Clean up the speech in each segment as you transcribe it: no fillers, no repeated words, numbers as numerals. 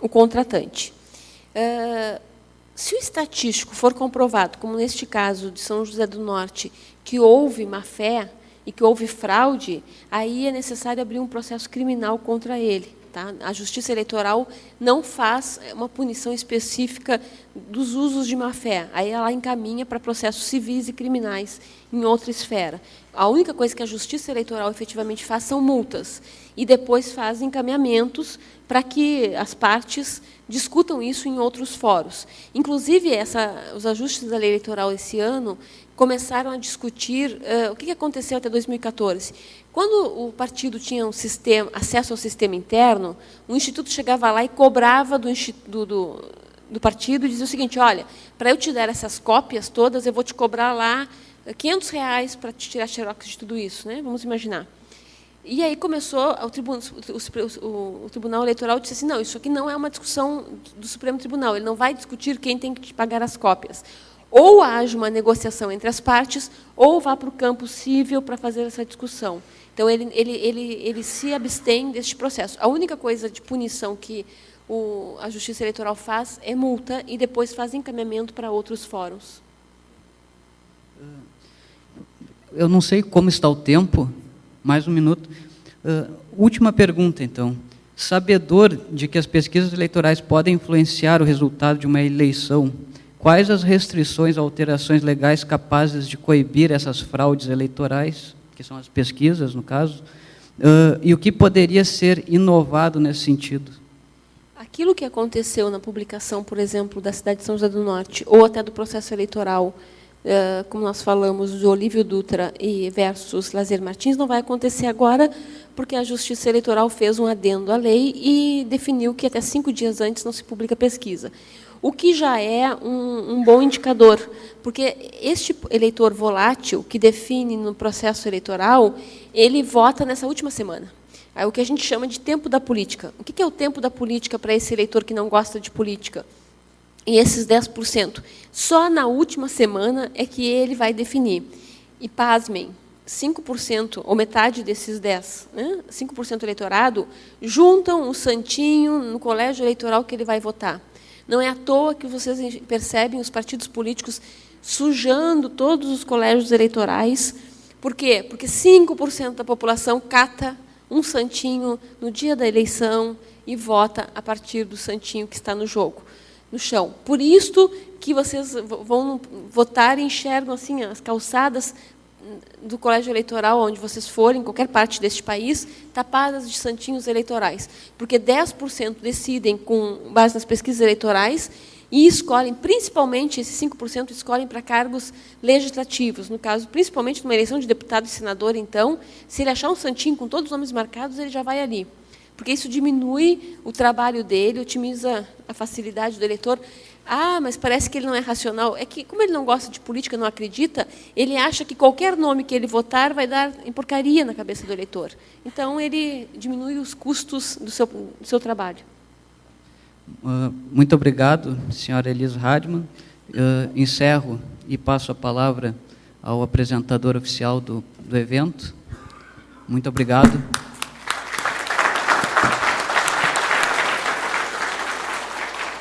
o contratante. Se o estatístico for comprovado, como neste caso de São José do Norte, que houve má-fé e que houve fraude, aí é necessário abrir um processo criminal contra ele. Tá? A Justiça Eleitoral não faz uma punição específica dos usos de má-fé. Aí ela encaminha para processos civis e criminais em outra esfera. A única coisa que a Justiça Eleitoral efetivamente faz são multas. E depois faz encaminhamentos para que as partes discutam isso em outros fóruns. Inclusive, os ajustes da lei eleitoral esse ano começaram a discutir o que aconteceu até 2014. Quando o partido tinha acesso ao sistema interno, o Instituto chegava lá e cobrava do partido e dizia o seguinte: olha, para eu te dar essas cópias todas, eu vou te cobrar lá R$500 para te tirar xerox de tudo isso, né? Vamos imaginar. E aí começou, o Tribunal Eleitoral disse assim: não, isso aqui não é uma discussão do Supremo Tribunal, ele não vai discutir quem tem que te pagar as cópias. Ou haja uma negociação entre as partes, ou vá para o campo cível para fazer essa discussão. Então, ele se abstém deste processo. A única coisa de punição que a Justiça Eleitoral faz é multa e depois faz encaminhamento para outros fóruns. Eu não sei como está o tempo, mais um minuto. Última pergunta, então. Sabedor de que as pesquisas eleitorais podem influenciar o resultado de uma eleição, quais as restrições ou alterações legais capazes de coibir essas fraudes eleitorais, que são as pesquisas, no caso, e o que poderia ser inovado nesse sentido? Aquilo que aconteceu na publicação, por exemplo, da cidade de São José do Norte, ou até do processo eleitoral, como nós falamos, do Olívio Dutra versus Lazier Martins, não vai acontecer agora, porque a Justiça Eleitoral fez um adendo à lei e definiu que até 5 dias antes não se publica pesquisa. O que já é um bom indicador, porque este eleitor volátil, que define no processo eleitoral, ele vota nessa última semana. É o que a gente chama de tempo da política. O que é o tempo da política para esse eleitor que não gosta de política? E esses 10%. Só na última semana é que ele vai definir. E, pasmem, 5%, ou metade desses 10%, né, 5% do eleitorado, juntam o santinho no colégio eleitoral que ele vai votar. Não é à toa que vocês percebem os partidos políticos sujando todos os colégios eleitorais. Por quê? Porque 5% da população cata um santinho no dia da eleição e vota a partir do santinho que está no jogo, no chão. Por isso que vocês vão votar e enxergam assim as calçadas do colégio eleitoral, onde vocês forem, em qualquer parte deste país, tapadas de santinhos eleitorais. Porque 10% decidem com base nas pesquisas eleitorais e escolhem, principalmente, esses 5% escolhem para cargos legislativos. No caso, principalmente numa eleição de deputado e senador, então, se ele achar um santinho com todos os nomes marcados, ele já vai ali. Porque isso diminui o trabalho dele, otimiza a facilidade do eleitor. Ah, mas parece que ele não é racional. É que, como ele não gosta de política, não acredita, ele acha que qualquer nome que ele votar vai dar em porcaria na cabeça do eleitor. Então, ele diminui os custos do seu trabalho. Muito obrigado, senhora Elise Hardman. Encerro e passo a palavra ao apresentador oficial do evento. Muito obrigado.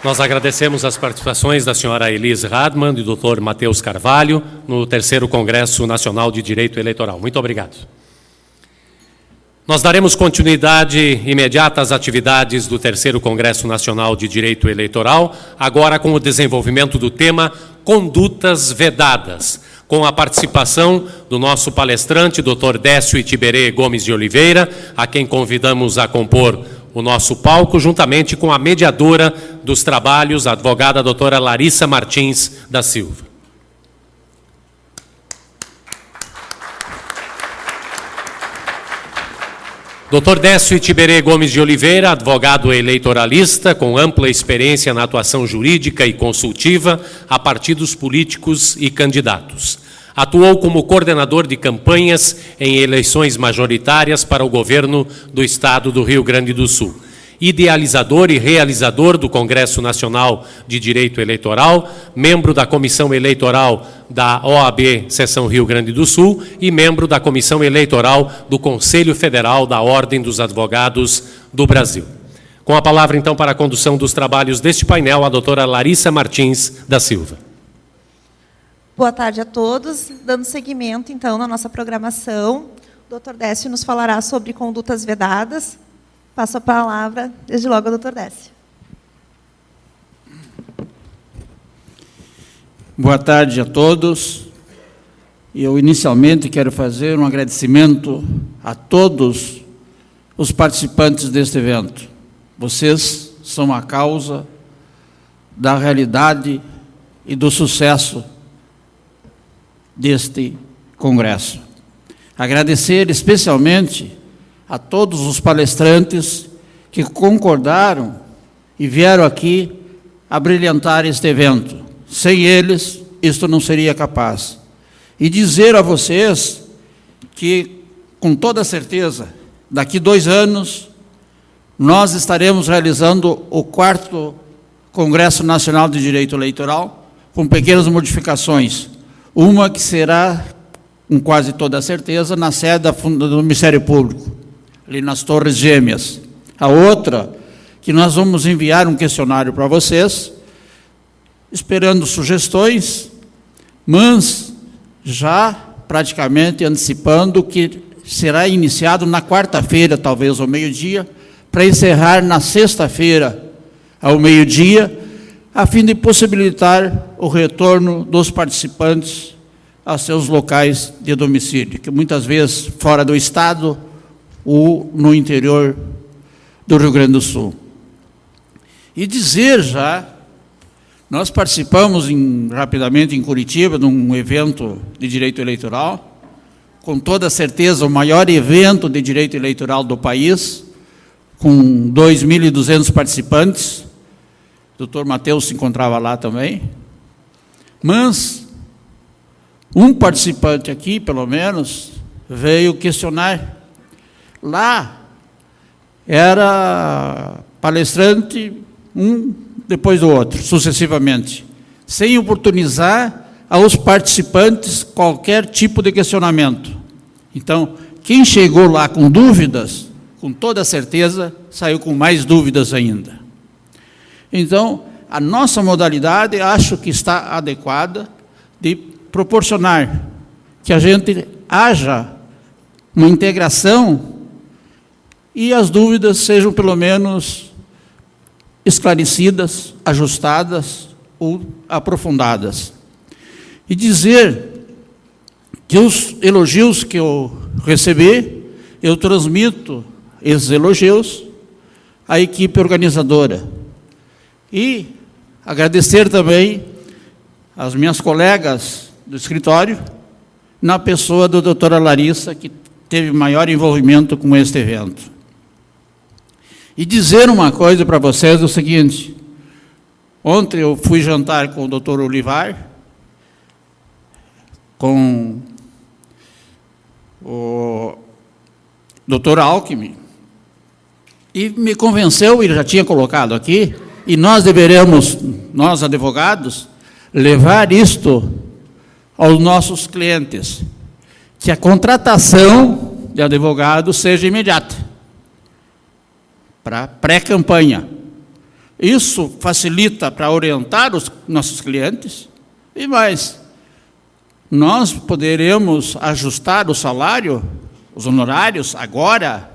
Nós agradecemos as participações da senhora Elise Hardman e do Dr. Matheus Carvalho no 3º Congresso Nacional de Direito Eleitoral. Muito obrigado. Nós daremos continuidade imediata às atividades do 3º Congresso Nacional de Direito Eleitoral, agora com o desenvolvimento do tema Condutas Vedadas, com a participação do nosso palestrante, Dr. Décio Itiberê Gomes de Oliveira, a quem convidamos a compor o nosso palco, juntamente com a mediadora dos trabalhos, a advogada doutora Larissa Martins da Silva. Dr. Décio Itiberê Gomes de Oliveira, advogado eleitoralista, com ampla experiência na atuação jurídica e consultiva a partidos políticos e candidatos. Atuou como coordenador de campanhas em eleições majoritárias para o governo do Estado do Rio Grande do Sul. Idealizador e realizador do Congresso Nacional de Direito Eleitoral, membro da Comissão Eleitoral da OAB Seção Rio Grande do Sul e membro da Comissão Eleitoral do Conselho Federal da Ordem dos Advogados do Brasil. Com a palavra, então, para a condução dos trabalhos deste painel, a doutora Larissa Martins da Silva. Boa tarde a todos. Dando seguimento, então, na nossa programação, o Dr. Décio nos falará sobre condutas vedadas. Passo a palavra, desde logo, ao Dr. Décio. Boa tarde a todos. Eu, inicialmente, quero fazer um agradecimento a todos os participantes deste evento. Vocês são a causa da realidade e do sucesso deste congresso. Agradecer especialmente a todos os palestrantes que concordaram e vieram aqui a brilhantar este evento. Sem eles, isto não seria capaz. E dizer a vocês que, com toda certeza, daqui 2 anos, nós estaremos realizando o 4º Congresso Nacional de Direito Eleitoral, com pequenas modificações. Uma que será, com quase toda certeza, na sede do Ministério Público, ali nas Torres Gêmeas. A outra, que nós vamos enviar um questionário para vocês, esperando sugestões, mas já praticamente antecipando que será iniciado na quarta-feira, talvez ao meio-dia, para encerrar na sexta-feira, ao meio-dia, a fim de possibilitar o retorno dos participantes a seus locais de domicílio, que muitas vezes fora do Estado ou no interior do Rio Grande do Sul. E dizer já, nós participamos rapidamente em Curitiba, de um evento de direito eleitoral, com toda certeza o maior evento de direito eleitoral do país, com 2.200 participantes. O doutor Matheus se encontrava lá também. Mas um participante aqui, pelo menos, veio questionar. Lá era palestrante, um depois do outro, sucessivamente, sem oportunizar aos participantes qualquer tipo de questionamento. Então, quem chegou lá com dúvidas, com toda certeza, saiu com mais dúvidas ainda. Então, a nossa modalidade, acho que está adequada de proporcionar que a gente haja uma integração e as dúvidas sejam, pelo menos, esclarecidas, ajustadas ou aprofundadas. E dizer que os elogios que eu recebi, eu transmito esses elogios à equipe organizadora. E agradecer também às minhas colegas do escritório, na pessoa da doutora Larissa, que teve maior envolvimento com este evento. E dizer uma coisa para vocês, o seguinte: ontem eu fui jantar com o doutor Olivar, com o doutor Alckmin, e me convenceu, ele já tinha colocado aqui, e nós deveremos, nós advogados, levar isto aos nossos clientes, que a contratação de advogado seja imediata, para pré-campanha. Isso facilita para orientar os nossos clientes, e mais, nós poderemos ajustar o salário, os honorários, agora,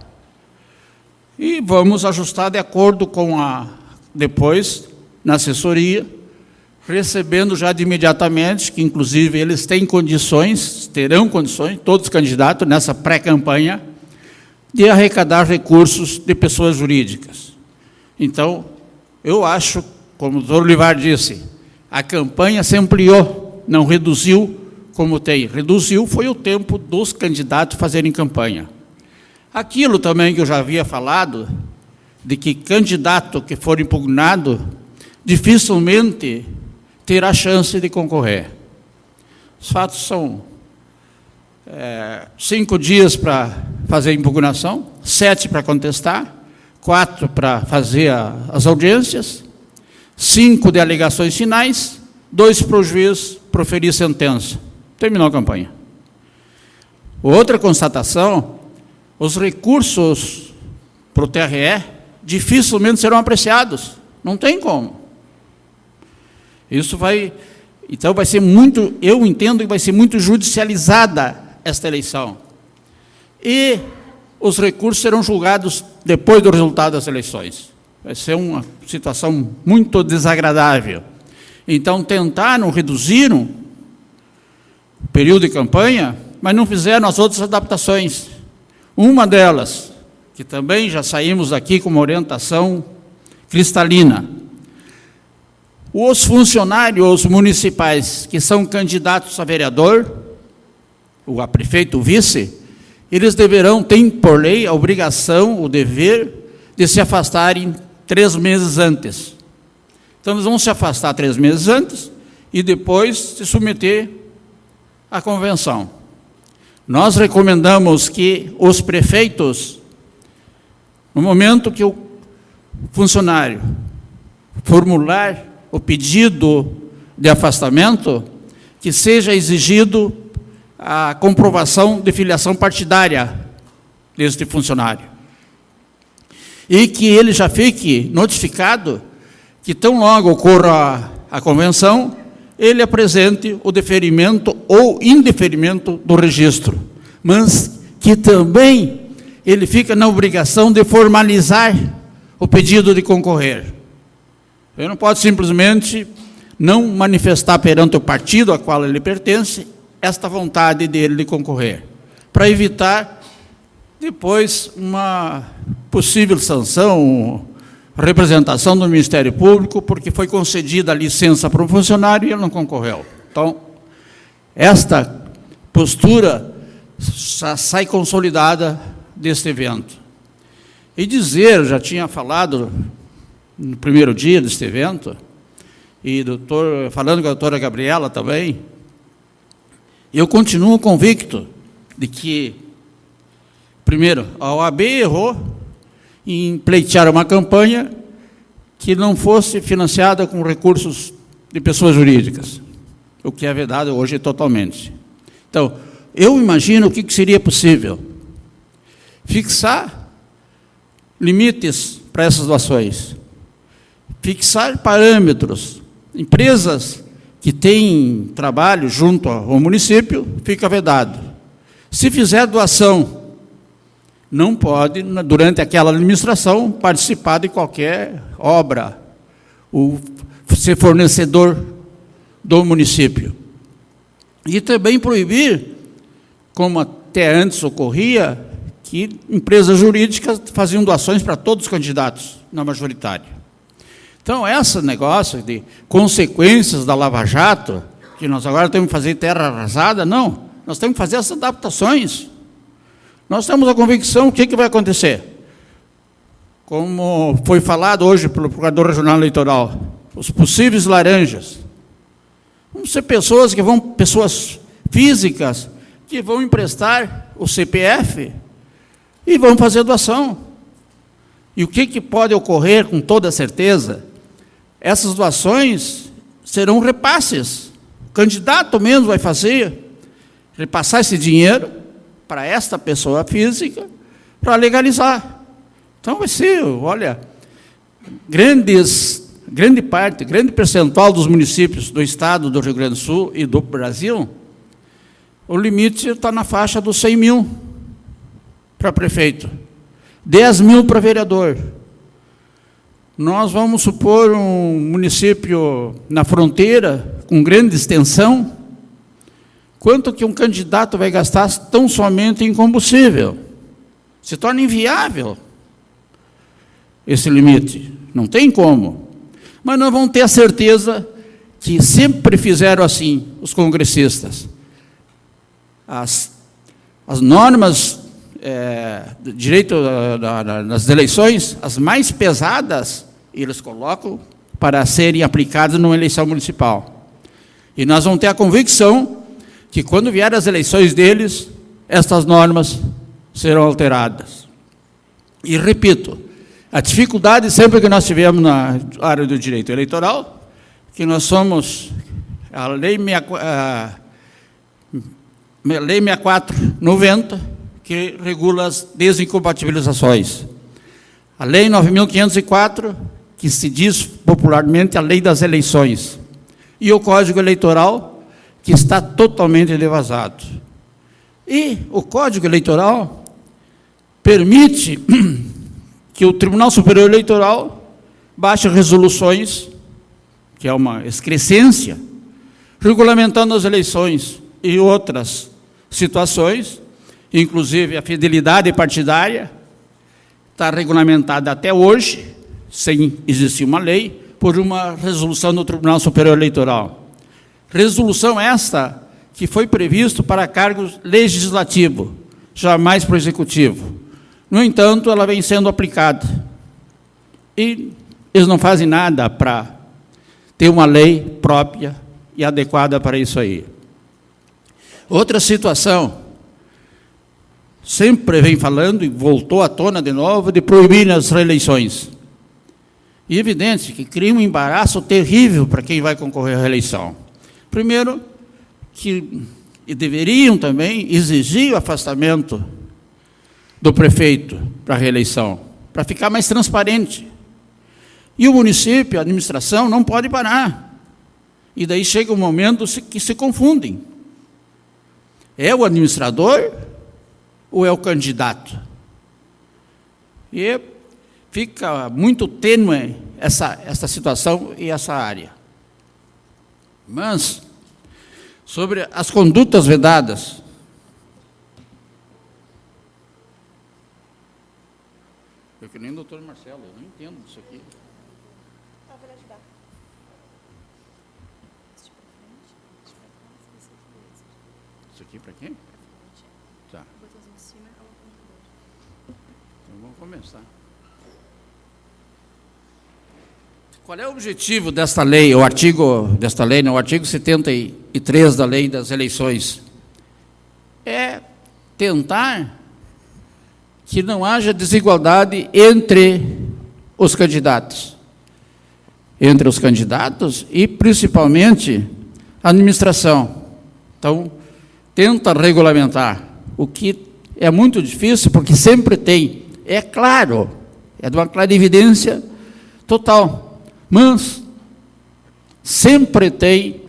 e vamos ajustar de acordo com depois, na assessoria, recebendo já de imediatamente, que inclusive eles têm condições, terão condições, todos os candidatos, nessa pré-campanha, de arrecadar recursos de pessoas jurídicas. Então, eu acho, como o doutor Olivar disse, a campanha se ampliou, não reduziu como tem. Reduziu foi o tempo dos candidatos fazerem campanha. Aquilo também que eu já havia falado, de que candidato que for impugnado, dificilmente terá chance de concorrer. Os fatos são 5 dias para fazer a impugnação, 7 para contestar, 4 para fazer as audiências, 5 de alegações finais, 2 para o juiz proferir sentença. Terminou a campanha. Outra constatação, os recursos para o TRE dificilmente serão apreciados. Não tem como. Isso vai... Então, vai ser muito... Eu entendo que vai ser muito judicializada esta eleição. E os recursos serão julgados depois do resultado das eleições. Vai ser uma situação muito desagradável. Então, tentaram reduzir o período de campanha, mas não fizeram as outras adaptações. Uma delas, que também já saímos aqui com uma orientação cristalina. Os funcionários municipais que são candidatos a vereador, ou a prefeito, o vice, eles deverão, têm por lei a obrigação, o dever de se afastarem 3 meses antes. Então, eles vão se afastar 3 meses antes e depois se submeter à convenção. Nós recomendamos que os prefeitos, no momento que o funcionário formular o pedido de afastamento, que seja exigido a comprovação de filiação partidária deste funcionário. E que ele já fique notificado que, tão logo ocorra a convenção, ele apresente o deferimento ou indeferimento do registro, mas que também ele fica na obrigação de formalizar o pedido de concorrer. Ele não pode simplesmente não manifestar perante o partido a qual ele pertence esta vontade dele de concorrer, para evitar depois uma possível sanção, representação do Ministério Público, porque foi concedida a licença para um funcionário e ele não concorreu. Então, esta postura já sai consolidada deste evento. E dizer, já tinha falado no primeiro dia deste evento, e falando com a doutora Gabriela também, eu continuo convicto de que, primeiro, a OAB errou em pleitear uma campanha que não fosse financiada com recursos de pessoas jurídicas, o que é vedado hoje totalmente. Então, eu imagino o que seria possível. Fixar limites para essas doações, fixar parâmetros. Empresas que têm trabalho junto ao município, fica vedado. Se fizer doação, não pode, durante aquela administração, participar de qualquer obra, ou ser fornecedor do município. E também proibir, como até antes ocorria, que empresas jurídicas faziam doações para todos os candidatos na majoritária. Então, esse negócio de consequências da Lava Jato, que nós agora temos que fazer terra arrasada, não. Nós temos que fazer essas adaptações. Nós temos a convicção, o que vai acontecer? Como foi falado hoje pelo Procurador Regional Eleitoral, os possíveis laranjas. Vão ser pessoas físicas, que vão emprestar o CPF e vão fazer doação. E o que pode ocorrer com toda certeza? Essas doações serão repasses. O candidato mesmo vai repassar esse dinheiro para esta pessoa física para legalizar. Então vai ser, olha, grande percentual dos municípios do estado do Rio Grande do Sul e do Brasil, o limite está na faixa dos 100 mil para prefeito, 10 mil para vereador. Nós vamos supor um município na fronteira, com grande extensão, quanto que um candidato vai gastar tão somente em combustível? Se torna inviável esse limite, não tem como. Mas nós vamos ter a certeza que sempre fizeram assim, os congressistas. As normas de direito das eleições, as mais pesadas, eles colocam para serem aplicadas numa eleição municipal. E nós vamos ter a convicção que, quando vier as eleições deles, estas normas serão alteradas. E, repito, a dificuldade sempre que nós tivemos na área do direito eleitoral, que nós somos a Lei 6490, que regula as desincompatibilizações. A Lei 9.504, que se diz popularmente a Lei das Eleições, e o Código Eleitoral, que está totalmente devasado. E o Código Eleitoral permite que o Tribunal Superior Eleitoral baixe resoluções, que é uma excrescência, regulamentando as eleições e outras situações, inclusive a fidelidade partidária, está regulamentada até hoje, sem existir uma lei, por uma resolução do Tribunal Superior Eleitoral. Resolução esta que foi previsto para cargos legislativo, jamais para o executivo. No entanto, ela vem sendo aplicada. E eles não fazem nada para ter uma lei própria e adequada para isso aí. Outra situação, sempre vem falando, e voltou à tona de novo, de proibir as reeleições. E é evidente que cria um embaraço terrível para quem vai concorrer à reeleição. Primeiro, que deveriam também exigir o afastamento do prefeito para a reeleição, para ficar mais transparente. E o município, a administração, não pode parar. E daí chega um momento que se confundem. É o administrador ou é o candidato? E fica muito tênue essa situação e essa área. Mas, sobre as condutas vedadas, eu que nem o doutor Marcelo, eu não entendo isso aqui. Isso aqui para quem? Tá. Então vamos começar. Qual é o objetivo desta lei, o artigo 73 da Lei das Eleições? É tentar que não haja desigualdade entre os candidatos. Entre os candidatos e, principalmente, a administração. Então, tenta regulamentar, o que é muito difícil, porque sempre tem, é claro, é de uma clarividência total. Mas sempre tem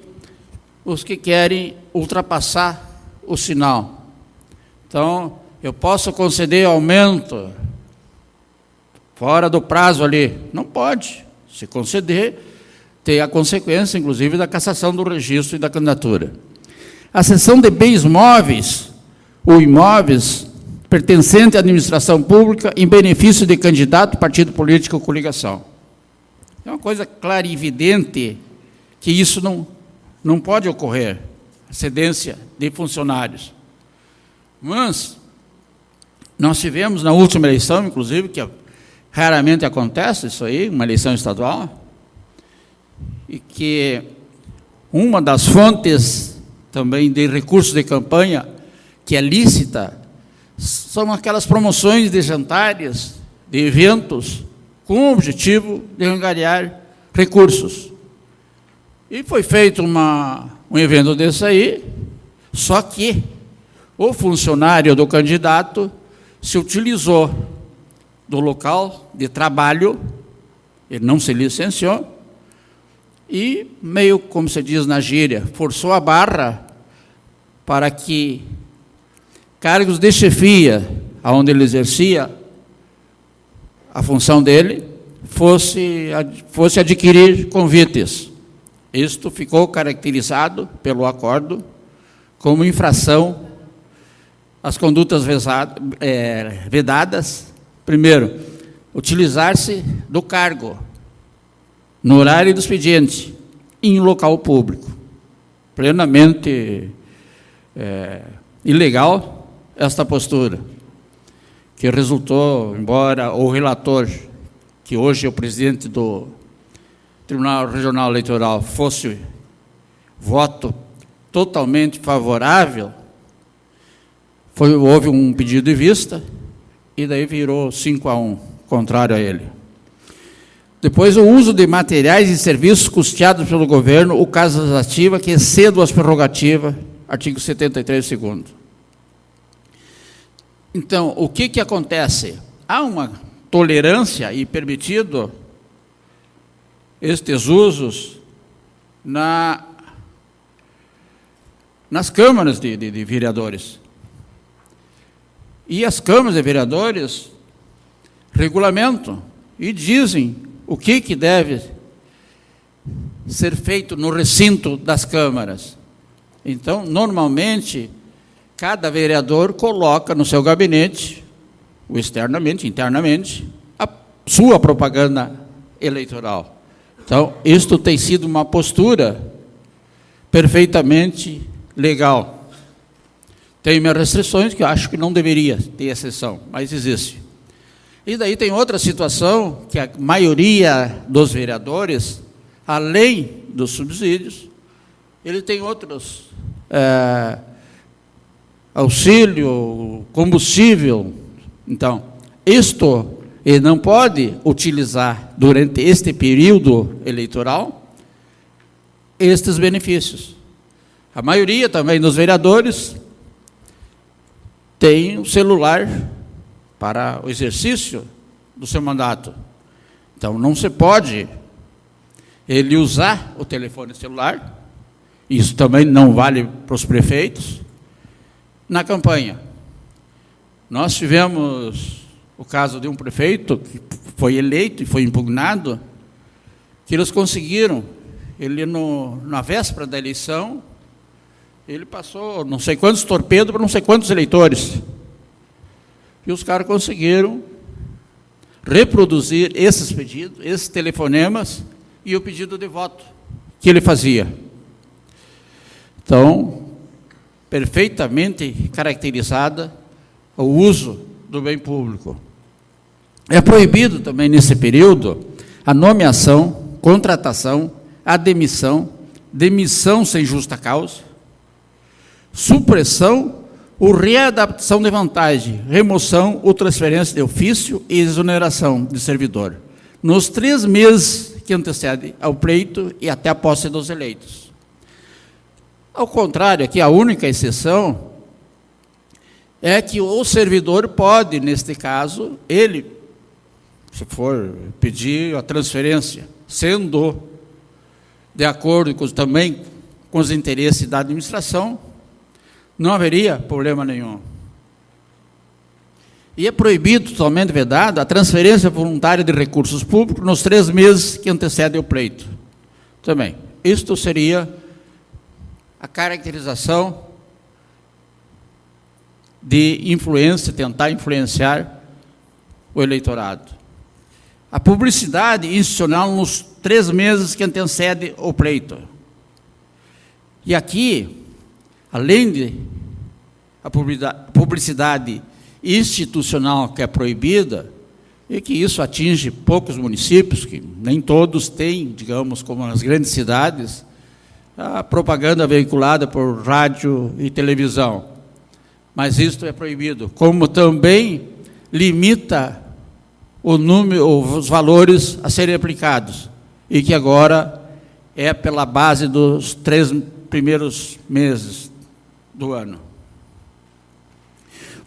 os que querem ultrapassar o sinal. Então, eu posso conceder aumento fora do prazo ali. Não pode. Se conceder, tem a consequência, inclusive, da cassação do registro e da candidatura. A cessão de bens móveis ou imóveis pertencente à administração pública em benefício de candidato, partido político ou coligação. É uma coisa clara e evidente que isso não pode ocorrer, a cedência de funcionários. Mas nós tivemos na última eleição, inclusive, que raramente acontece isso aí, uma eleição estadual, e que uma das fontes também de recursos de campanha, que é lícita, são aquelas promoções de jantares, de eventos, com o objetivo de angariar recursos. E foi feito um evento desse aí, só que o funcionário do candidato se utilizou do local de trabalho, ele não se licenciou, e meio, como se diz na gíria, forçou a barra para que cargos de chefia, onde ele exercia a função dele, fosse adquirir convites. Isto ficou caracterizado pelo acordo como infração às condutas vedadas. Primeiro, utilizar-se do cargo no horário do expediente em local público. Plenamente ilegal esta postura, que resultou, embora o relator, que hoje é o presidente do Tribunal Regional Eleitoral, fosse voto totalmente favorável, houve um pedido de vista, e daí virou 5-1, contrário a ele. Depois, o uso de materiais e serviços custeados pelo governo, o caso ativa, que excedam as prerrogativas, artigo 73, segundo. Então, o que acontece? Há uma tolerância e permitido estes usos nas câmaras de vereadores. E as câmaras de vereadores regulamentam e dizem o que deve ser feito no recinto das câmaras. Então, normalmente, cada vereador coloca no seu gabinete, ou externamente, internamente, a sua propaganda eleitoral. Então, isto tem sido uma postura perfeitamente legal. Tem minhas restrições, que eu acho que não deveria ter exceção, mas existe. E daí tem outra situação, que a maioria dos vereadores, além dos subsídios, ele tem outros auxílio, combustível. Então, isto ele não pode utilizar durante este período eleitoral estes benefícios. A maioria também dos vereadores tem um celular para o exercício do seu mandato. Então, não se pode ele usar o telefone celular, isso também não vale para os prefeitos, na campanha. Nós tivemos o caso de um prefeito que foi eleito e foi impugnado, que eles conseguiram, ele na véspera da eleição, ele passou não sei quantos torpedos para não sei quantos eleitores. E os caras conseguiram reproduzir esses pedidos, esses telefonemas e o pedido de voto que ele fazia. Então, perfeitamente caracterizada o uso do bem público. É proibido também nesse período a nomeação, contratação, a demissão, demissão sem justa causa, supressão ou readaptação de vantagem, remoção ou transferência de ofício e exoneração de servidor, nos 3 meses que antecedem ao pleito e até a posse dos eleitos. Ao contrário, aqui a única exceção é que o servidor pode, neste caso, ele, se for pedir a transferência, sendo de acordo também com os interesses da administração, não haveria problema nenhum. E é proibido, totalmente vedado, a transferência voluntária de recursos públicos nos 3 meses que antecedem o pleito. Também. Isto seria a caracterização de influência, tentar influenciar o eleitorado. A publicidade institucional nos 3 meses que antecedem o pleito. E aqui, além de a publicidade institucional que é proibida, e que isso atinge poucos municípios, que nem todos têm, digamos, como nas grandes cidades, a propaganda veiculada por rádio e televisão. Mas isto é proibido, como também limita o número, os valores a serem aplicados, e que agora é pela base dos 3 primeiros meses do ano.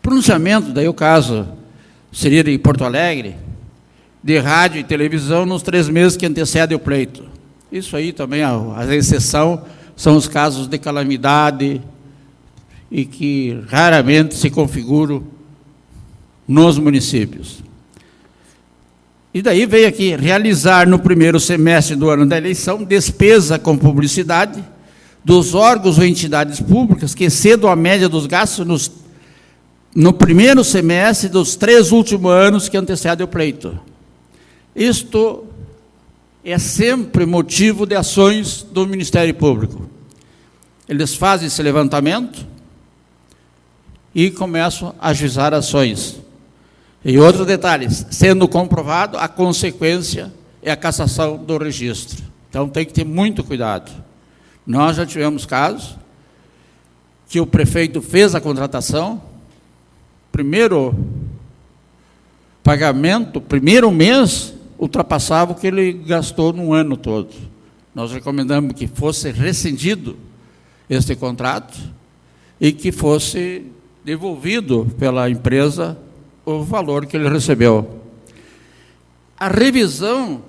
Pronunciamento, daí o caso seria de Porto Alegre, de rádio e televisão nos 3 meses que antecedem o pleito. Isso aí também, a exceção, são os casos de calamidade e que raramente se configuram nos municípios. E daí veio aqui, realizar no primeiro semestre do ano da eleição, despesa com publicidade dos órgãos ou entidades públicas que excedam a média dos gastos no primeiro semestre dos 3 últimos anos que antecedem o pleito. Isto é sempre motivo de ações do Ministério Público. Eles fazem esse levantamento e começam a ajuizar ações. E outro detalhe, sendo comprovado, a consequência é a cassação do registro. Então tem que ter muito cuidado. Nós já tivemos casos que o prefeito fez a contratação, primeiro pagamento, primeiro mês, ultrapassava o que ele gastou no ano todo. Nós recomendamos que fosse rescindido este contrato e que fosse devolvido pela empresa o valor que ele recebeu. a revisão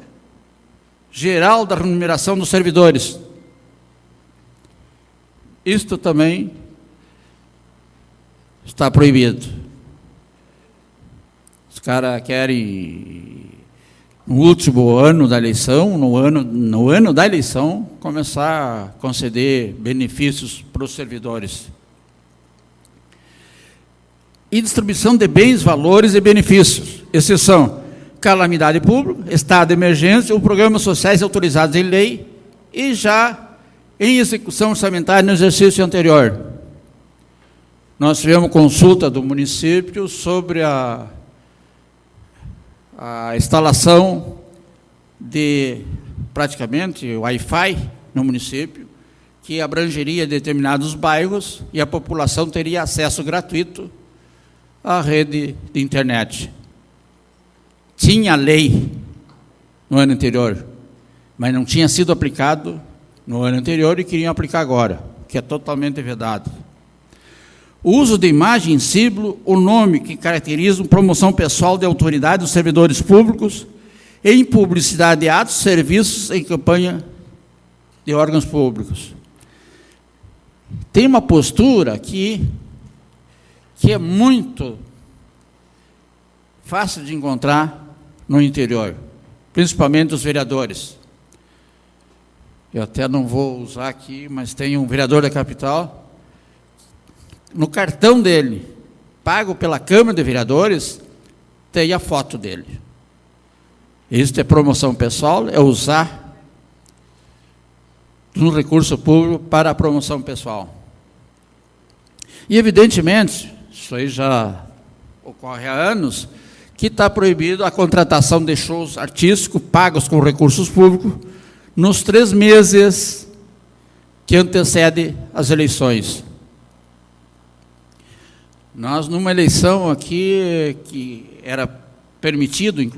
geral da remuneração dos servidores. Isto também está proibido. Os caras querem, no último ano da eleição, no ano da eleição, começar a conceder benefícios para os servidores. E distribuição de bens, valores e benefícios, exceção calamidade pública, estado de emergência ou programas sociais autorizados em lei e já em execução orçamentária no exercício anterior. Nós tivemos consulta do município sobre a instalação de, praticamente, Wi-Fi no município, que abrangeria determinados bairros e a população teria acesso gratuito à rede de internet. Tinha lei no ano anterior, mas não tinha sido aplicado no ano anterior e queriam aplicar agora, que é totalmente vedado. O uso de imagem em símbolo, o nome que caracteriza promoção pessoal de autoridade dos servidores públicos em publicidade de atos, serviços em campanha de órgãos públicos. Tem uma postura aqui que é muito fácil de encontrar no interior, principalmente os vereadores. Eu até não vou usar aqui, mas tem um vereador da capital, no cartão dele, pago pela Câmara de Vereadores, tem a foto dele. Isso é promoção pessoal, é usar um recurso público para a promoção pessoal. E, evidentemente, isso aí já ocorre há anos, que está proibido a contratação de shows artísticos pagos com recursos públicos nos 3 meses que antecedem as eleições. Nós, numa eleição aqui, que era permitido, inclusive,